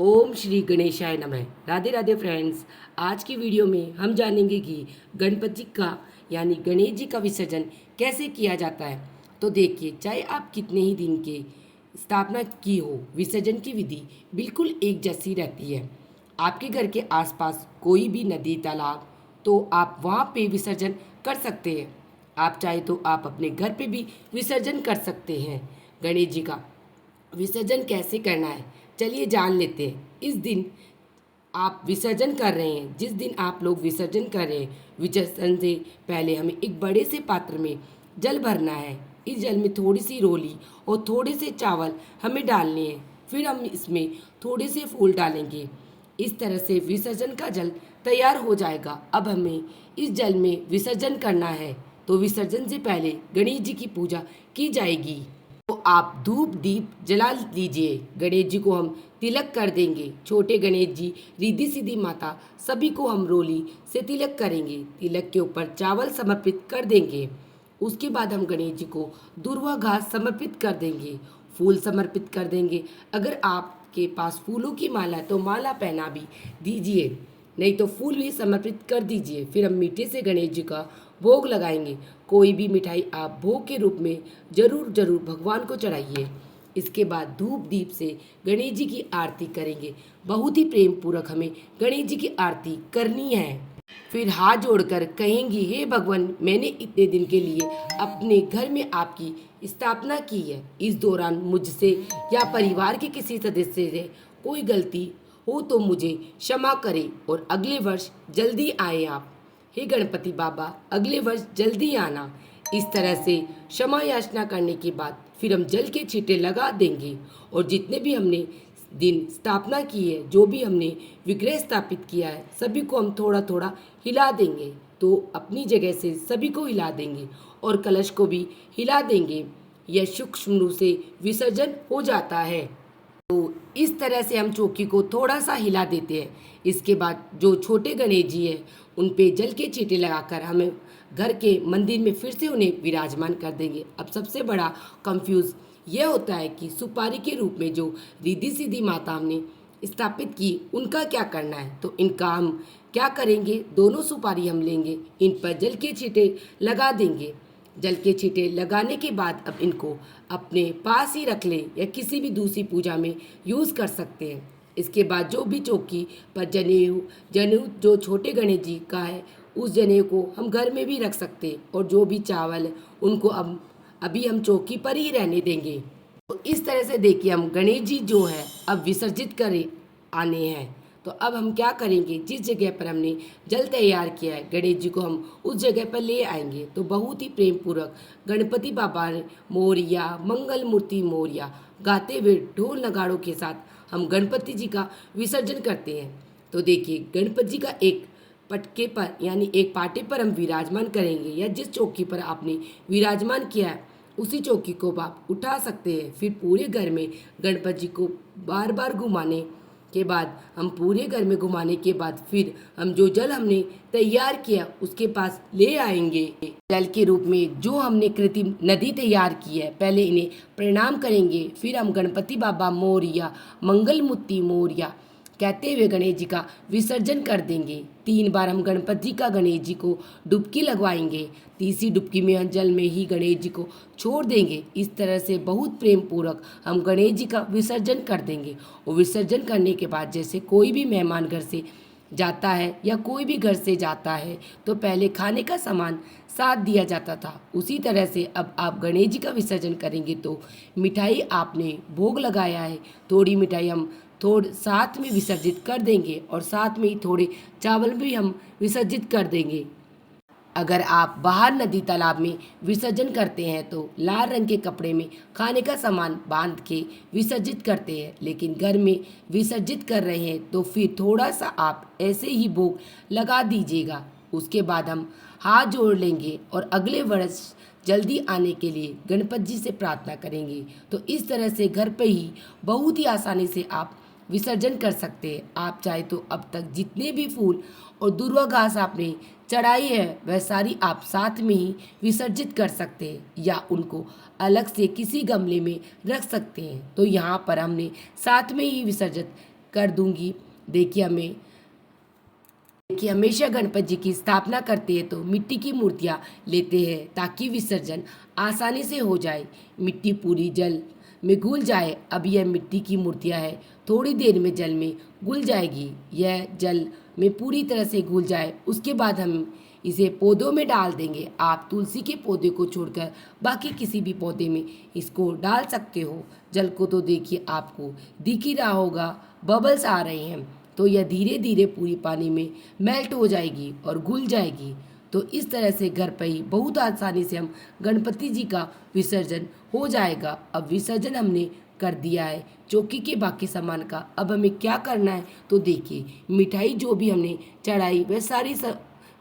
ओम श्री गणेशाय नमः। राधे राधे फ्रेंड्स। आज की वीडियो में हम जानेंगे कि गणपति का यानी गणेश जी का विसर्जन कैसे किया जाता है। तो देखिए, चाहे आप कितने ही दिन के स्थापना की हो, विसर्जन की विधि बिल्कुल एक जैसी रहती है। आपके घर के आसपास कोई भी नदी तालाब तो आप वहाँ पे विसर्जन कर सकते हैं। आप चाहे तो आप अपने घर पे भी विसर्जन कर सकते हैं। गणेश जी का विसर्जन कैसे करना है, चलिए जान लेते हैं। इस दिन आप विसर्जन कर रहे हैं, जिस दिन आप लोग विसर्जन कर रहे हैं, विसर्जन से पहले हमें एक बड़े से पात्र में जल भरना है। इस जल में थोड़ी सी रोली और थोड़े से चावल हमें डालने हैं। फिर हम इसमें थोड़े से फूल डालेंगे। इस तरह से विसर्जन का जल तैयार हो जाएगा। अब हमें इस जल में विसर्जन करना है, तो विसर्जन से पहले गणेश जी की पूजा की जाएगी। तो आप धूप दीप जला लीजिए। गणेश जी को हम तिलक कर देंगे। छोटे गणेश जी, रिद्धि सिद्धि माता, सभी को हम रोली से तिलक करेंगे। तिलक के ऊपर चावल समर्पित कर देंगे। उसके बाद हम गणेश जी को दूर्वा घास समर्पित कर देंगे, फूल समर्पित कर देंगे। अगर आपके पास फूलों की माला है तो माला पहना भी दीजिए, नहीं तो फूल भी समर्पित कर दीजिए। फिर हम मीठे से गणेश जी का भोग लगाएंगे। कोई भी मिठाई आप भोग के रूप में जरूर जरूर भगवान को चढ़ाइए। इसके बाद धूप दीप से गणेश जी की आरती करेंगे। बहुत ही प्रेम पूर्वक हमें गणेश जी की आरती करनी है। फिर हाथ जोड़कर कहेंगे, हे भगवान, मैंने इतने दिन के लिए अपने घर में आपकी स्थापना की है। इस दौरान मुझसे या परिवार के किसी सदस्य से कोई गलती हो तो मुझे क्षमा करें और अगले वर्ष जल्दी आए आप। हे गणपति बाबा, अगले वर्ष जल्दी आना। इस तरह से क्षमा याचना करने के बाद फिर हम जल के छींटे लगा देंगे और जितने भी हमने दिन स्थापना की है, जो भी हमने विग्रह स्थापित किया है, सभी को हम थोड़ा थोड़ा हिला देंगे। तो अपनी जगह से सभी को हिला देंगे और कलश को भी हिला देंगे। यह सूक्ष्म रूप से विसर्जन हो जाता है। तो इस तरह से हम चौकी को थोड़ा सा हिला देते हैं। इसके बाद जो छोटे गणेश जी हैं, उन पे जल के छींटे लगाकर हमें घर के मंदिर में फिर से उन्हें विराजमान कर देंगे। अब सबसे बड़ा कंफ्यूज यह होता है कि सुपारी के रूप में जो रिद्धि सिद्धि माता हमने स्थापित की, उनका क्या करना है। तो इनका हम क्या करेंगे, दोनों सुपारी हम लेंगे, इन पर जल के छींटे लगा देंगे। जल के छींटे लगाने के बाद अब इनको अपने पास ही रख लें या किसी भी दूसरी पूजा में यूज़ कर सकते हैं। इसके बाद जो भी चौकी पर जनेऊ जनेऊ जो छोटे गणेश जी का है, उस जनेऊ को हम घर में भी रख सकते हैं और जो भी चावल है उनको अब अभी हम चौकी पर ही रहने देंगे। तो इस तरह से देखिए, हम गणेश जी जो है अब विसर्जित करे आने हैं। तो अब हम क्या करेंगे, जिस जगह पर हमने जल तैयार किया है, गणेश जी को हम उस जगह पर ले आएंगे। तो बहुत ही प्रेम पूर्वक गणपति बाबा ने मोरिया मंगल मूर्ति मोरिया गाते हुए ढोल नगाड़ों के साथ हम गणपति जी का विसर्जन करते हैं। तो देखिए, गणपति जी का एक पटके पर यानी एक पाटे पर हम विराजमान करेंगे, या जिस चौकी पर आपने विराजमान किया है उसी चौकी को आप उठा सकते हैं। फिर पूरे घर में गणपति जी को बार बार घुमाने के बाद हम पूरे घर में घुमाने के बाद फिर हम जो जल हमने तैयार किया उसके पास ले आएंगे। जल के रूप में जो हमने कृत्रिम नदी तैयार की है, पहले इन्हें प्रणाम करेंगे। फिर हम गणपति बाबा मोरिया मंगल मूर्ति मोरिया कहते हुए गणेश जी का विसर्जन कर देंगे। 3 बार हम गणपति जी का गणेश जी को डुबकी लगवाएंगे। तीसरी डुबकी में हम जल में ही गणेश जी को छोड़ देंगे। इस तरह से बहुत प्रेम पूर्वक हम गणेश जी का विसर्जन कर देंगे। और विसर्जन करने के बाद जैसे कोई भी मेहमान घर से जाता है या कोई भी घर से जाता है तो पहले खाने का सामान साथ दिया जाता था, उसी तरह से अब आप गणेश जी का विसर्जन करेंगे तो मिठाई आपने भोग लगाया है, थोड़ी मिठाई हम थोड़े साथ में विसर्जित कर देंगे और साथ में ही थोड़े चावल भी हम विसर्जित कर देंगे। अगर आप बाहर नदी तालाब में विसर्जन करते हैं तो लाल रंग के कपड़े में खाने का सामान बांध के विसर्जित करते हैं, लेकिन घर में विसर्जित कर रहे हैं तो फिर थोड़ा सा आप ऐसे ही भोग लगा दीजिएगा। उसके बाद हम हाथ जोड़ लेंगे और अगले वर्ष जल्दी आने के लिए गणपति जी से प्रार्थना करेंगे। तो इस तरह से घर पर ही बहुत ही आसानी से आप विसर्जन कर सकते हैं। आप चाहे तो अब तक जितने भी फूल और दूर्वा घास आपने चढ़ाई है वह सारी आप साथ में ही विसर्जित कर सकते हैं या उनको अलग से किसी गमले में रख सकते हैं। तो यहाँ पर हमने साथ में ही विसर्जित कर दूंगी। देखिए हमेशा गणपति जी की स्थापना करते हैं तो मिट्टी की मूर्तियाँ लेते हैं ताकि विसर्जन आसानी से हो जाए। मिट्टी पूरी जल में घुल जाए। अब यह मिट्टी की मूर्तियाँ है, थोड़ी देर में जल में घुल जाएगी। यह जल में पूरी तरह से घुल जाए उसके बाद हम इसे पौधों में डाल देंगे। आप तुलसी के पौधे को छोड़कर बाकी किसी भी पौधे में इसको डाल सकते हो। जल को तो देखिए आपको दिख ही रहा होगा, बबल्स आ रहे हैं, तो यह धीरे धीरे पूरी पानी में मेल्ट हो जाएगी और घुल जाएगी। तो इस तरह से घर पर ही बहुत आसानी से हम गणपति जी का विसर्जन हो जाएगा। अब विसर्जन हमने कर दिया है चौकी के बाकी सामान का। अब हमें क्या करना है तो देखिए, मिठाई जो भी हमने चढ़ाई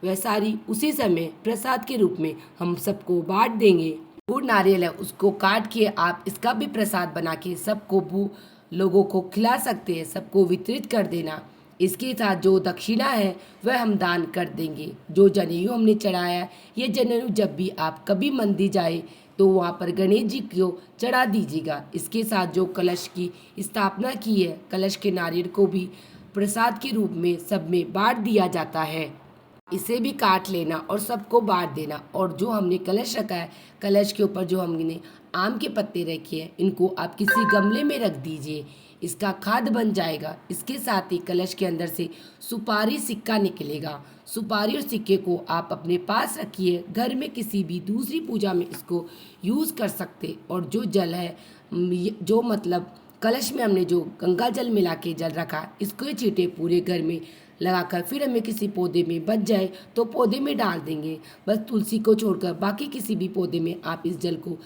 वह सारी उसी समय प्रसाद के रूप में हम सबको बांट देंगे। गुड़ नारियल है उसको काट के आप इसका भी प्रसाद बना के सबको लोगों को खिला सकते हैं, सबको वितरित कर देना। इसके साथ जो दक्षिणा है वह हम दान कर देंगे। जो जनेऊ हमने चढ़ाया है, ये जनेऊ जब भी आप कभी मंदिर जाए तो वहाँ पर गणेश जी को चढ़ा दीजिएगा। इसके साथ जो कलश की स्थापना की है, कलश के नारियल को भी प्रसाद के रूप में सब में बांट दिया जाता है। इसे भी काट लेना और सबको बांट देना। और जो हमने कलश रखा है, कलश के ऊपर जो हमने आम के पत्ते रखे हैं, इनको आप किसी गमले में रख दीजिए, इसका खाद बन जाएगा। इसके साथ ही कलश के अंदर से सुपारी सिक्का निकलेगा। सुपारी और सिक्के को आप अपने पास रखिए, घर में किसी भी दूसरी पूजा में इसको यूज़ कर सकते। और जो जल है, जो मतलब कलश में हमने जो गंगा जल मिला के जल रखा, इसको ये छींटे पूरे घर में लगाकर फिर हमें किसी पौधे में बच जाए तो पौधे में डाल देंगे। बस तुलसी को छोड़कर बाकी किसी भी पौधे में आप इस जल को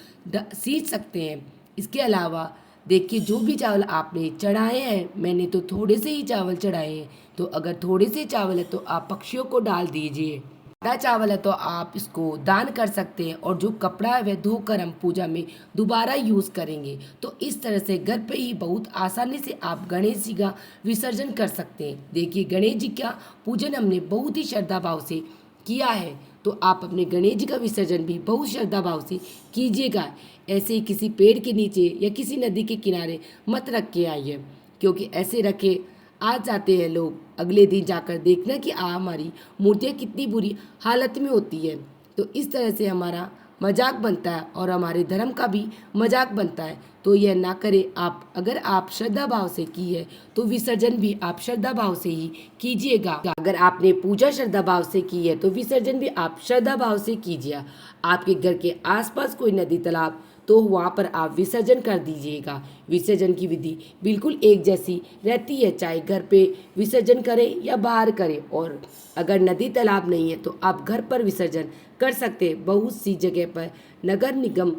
सींच सकते हैं। इसके अलावा देखिए, जो भी चावल आपने चढ़ाए हैं, मैंने तो थोड़े से ही चावल चढ़ाए हैं, तो अगर थोड़े से चावल है तो आप पक्षियों को डाल दीजिए। ज़्यादा चावल है तो आप इसको दान कर सकते हैं। और जो कपड़ा है वह धोकर हम पूजा में दोबारा यूज़ करेंगे। तो इस तरह से घर पे ही बहुत आसानी से आप गणेश जी का विसर्जन कर सकते हैं। देखिए, गणेश जी का पूजन हमने बहुत ही श्रद्धा भाव से किया है, तो आप अपने गणेश जी का विसर्जन भी बहुत श्रद्धा भाव से कीजिएगा। ऐसे ही किसी पेड़ के नीचे या किसी नदी के किनारे मत रख के आइए, क्योंकि ऐसे रखे आ जाते हैं लोग, अगले दिन जाकर देखना कि हमारी मूर्तियाँ कितनी बुरी हालत में होती है। तो इस तरह से हमारा मजाक बनता है और हमारे धर्म का भी मजाक बनता है। तो यह ना करें आप। अगर आप श्रद्धा भाव से की है तो विसर्जन भी आप श्रद्धा भाव से ही कीजिएगा। अगर आपने पूजा श्रद्धा भाव से की है तो विसर्जन भी आप श्रद्धा भाव से कीजिए। आपके घर के आसपास कोई नदी तालाब तो वहाँ पर आप विसर्जन कर दीजिएगा। विसर्जन की विधि बिल्कुल एक जैसी रहती है, चाहे घर पे विसर्जन करें या बाहर करें। और अगर नदी तालाब नहीं है तो आप घर पर विसर्जन कर सकते हैं। बहुत सी जगह पर नगर निगम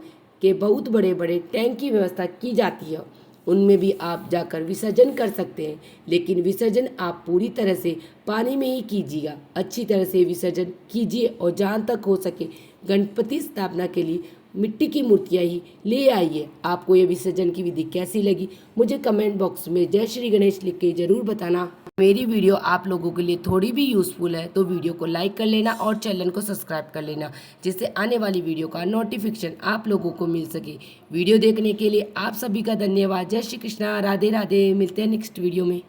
के बहुत बड़े बड़े टैंक की व्यवस्था की जाती है, उनमें भी आप जाकर विसर्जन कर सकते हैं। लेकिन विसर्जन आप पूरी तरह से पानी में ही कीजिएगा। अच्छी तरह से विसर्जन कीजिए और जहाँ तक हो सके गणपति स्थापना के लिए मिट्टी की मूर्तियाँ ही ले आइए। आपको ये विसर्जन की विधि कैसी लगी मुझे कमेंट बॉक्स में जय श्री गणेश लिख के ज़रूर बताना। मेरी वीडियो आप लोगों के लिए थोड़ी भी यूज़फुल है तो वीडियो को लाइक कर लेना और चैनल को सब्सक्राइब कर लेना, जिससे आने वाली वीडियो का नोटिफिकेशन आप लोगों को मिल सके। वीडियो देखने के लिए आप सभी का धन्यवाद। जय श्री कृष्णा, राधे राधे। मिलते हैं नेक्स्ट वीडियो में।